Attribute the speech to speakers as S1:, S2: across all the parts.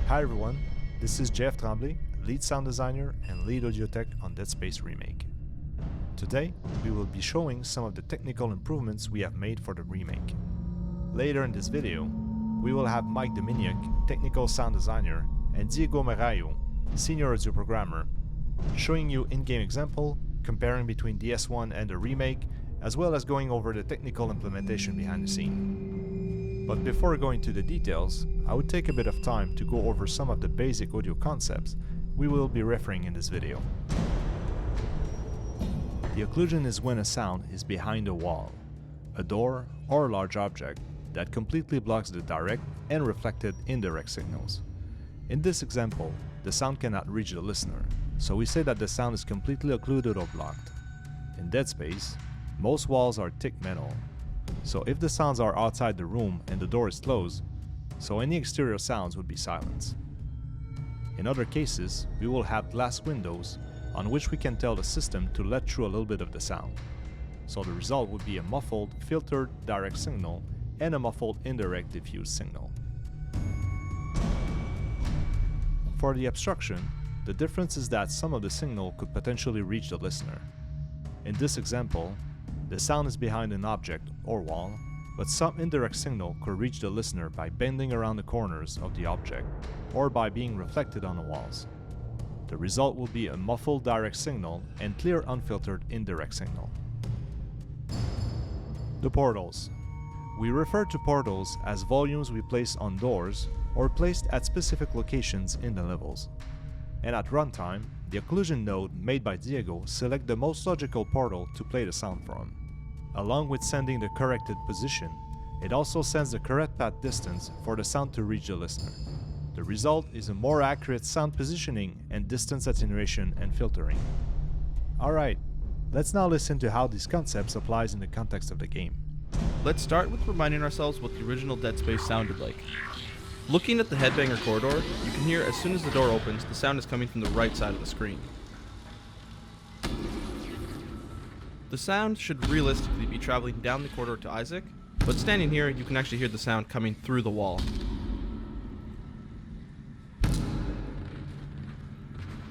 S1: Hi everyone, this is Jeff Tremblay, lead sound designer and lead audio tech on Dead Space Remake. Today, we will be showing some of the technical improvements we have made for the remake. Later in this video, we will have Dominiuk, technical sound designer, and Diego Merayo, senior audio programmer, showing you in-game example, comparing between DS1 and the remake, as well as going over the technical implementation behind the scene. But before going to the details, I would take a bit of time to go over some of the basic audio concepts we will be referring in this video. The occlusion is when a sound is behind a wall, a door, or a large object that completely blocks the direct and reflected indirect signals. In this example, the sound cannot reach the listener, so we say that the sound is completely occluded or blocked. In Dead Space, most walls are thick metal, so if the sounds are outside the room and the door is closed, so any exterior sounds would be silenced. In other cases, we will have glass windows on which we can tell the system to let through a little bit of the sound. So the result would be a muffled, filtered direct signal and a muffled indirect diffuse signal. For the obstruction, the difference is that some of the signal could potentially reach the listener. In this example, the sound is behind an object or wall, but some indirect signal could reach the listener by bending around the corners of the object or by being reflected on the walls. The result will be a muffled direct signal and clear unfiltered indirect signal. The portals. We refer to portals as volumes we place on doors or placed at specific locations in the levels. And at runtime, the occlusion node made by Diego selects the most logical portal to play the sound from. Along with sending the corrected position, it also sends the correct path distance for the sound to reach the listener. The result is a more accurate sound positioning and distance attenuation and filtering. Alright, let's now listen to how these concepts applies in the context of the game.
S2: Let's start with reminding ourselves what the original Dead Space sounded like. Looking at the headbanger corridor, you can hear as soon as the door opens, the sound is coming from the right side of the screen. The sound should realistically be traveling down the corridor to Isaac, but standing here, you can actually hear the sound coming through the wall.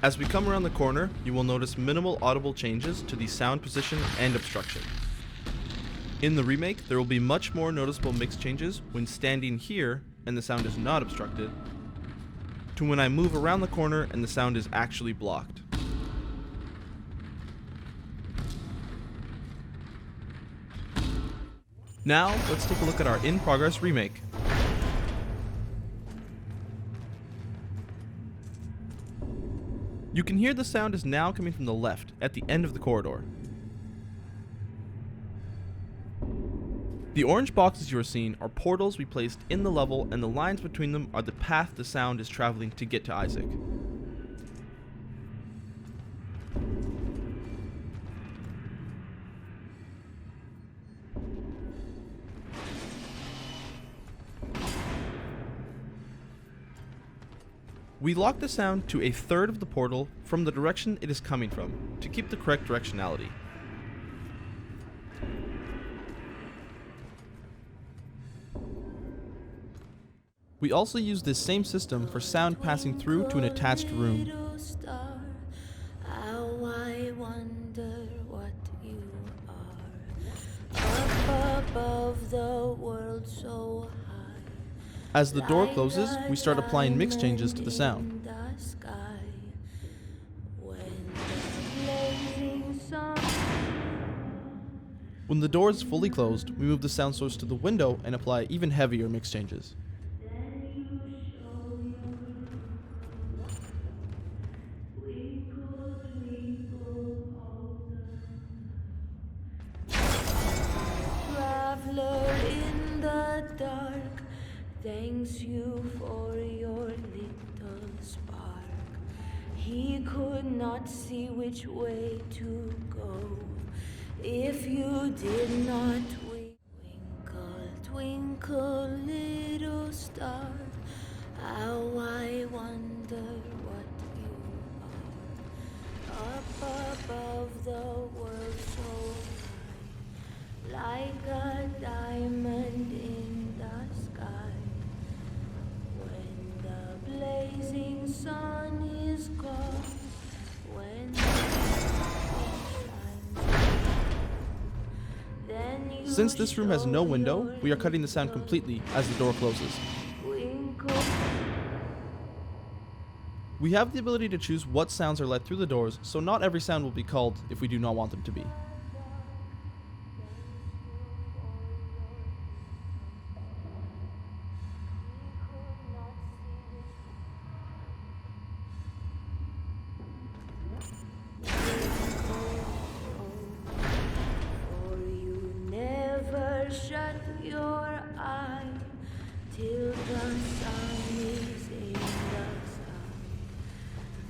S2: As we come around the corner, you will notice minimal audible changes to the sound position and obstruction. In the remake, there will be much more noticeable mix changes when standing here and the sound is not obstructed, to when I move around the corner and the sound is actually blocked. Now, let's take a look at our in-progress remake. You can hear the sound is now coming from the left, at the end of the corridor. The orange boxes you are seeing are portals we placed in the level, and the lines between them are the path the sound is traveling to get to Isaac. We lock the sound to a third of the portal from the direction it is coming from, to keep the correct directionality. We also use this same system for sound passing through to an attached room. As the door closes, we start applying mix changes to the sound. When the door is fully closed, we move the sound source to the window and apply even heavier mix changes.
S3: In the dark, thanks you for your little spark. He could not see which way to go if you did not wink. Twinkle, twinkle, little star, how I wonder what you are. Up above the world so like a diamond in the sky. When the blaze
S2: Since this room has no window, we are cutting the sound completely as the door closes. We have the ability to choose what sounds are let through the doors, so not every sound will be culled if we do not want them to be.
S3: Shut your eye till the sun is in the sky.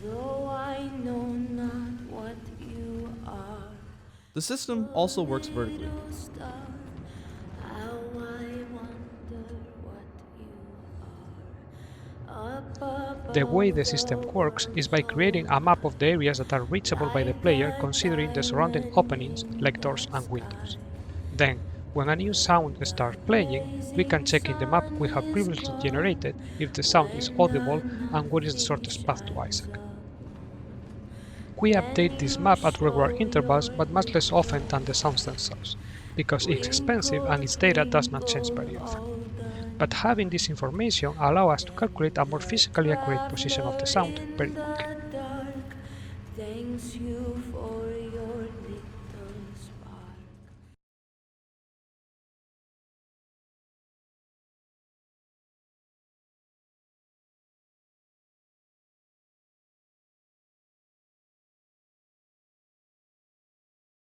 S3: Though I know not what you are.
S2: The system also works vertically.
S3: Star, how I wonder what you are. Up above
S4: The way the system works is by creating a map of the areas that are reachable by the player considering the surrounding openings like doors and windows. Then, when a new sound starts playing, we can check in the map we have previously generated if the sound is audible and what is the shortest path to Isaac. We update this map at regular intervals but much less often than the sounds themselves, because it's expensive and its data does not change very often. But having this information allows us to calculate a more physically accurate position of the sound very quickly.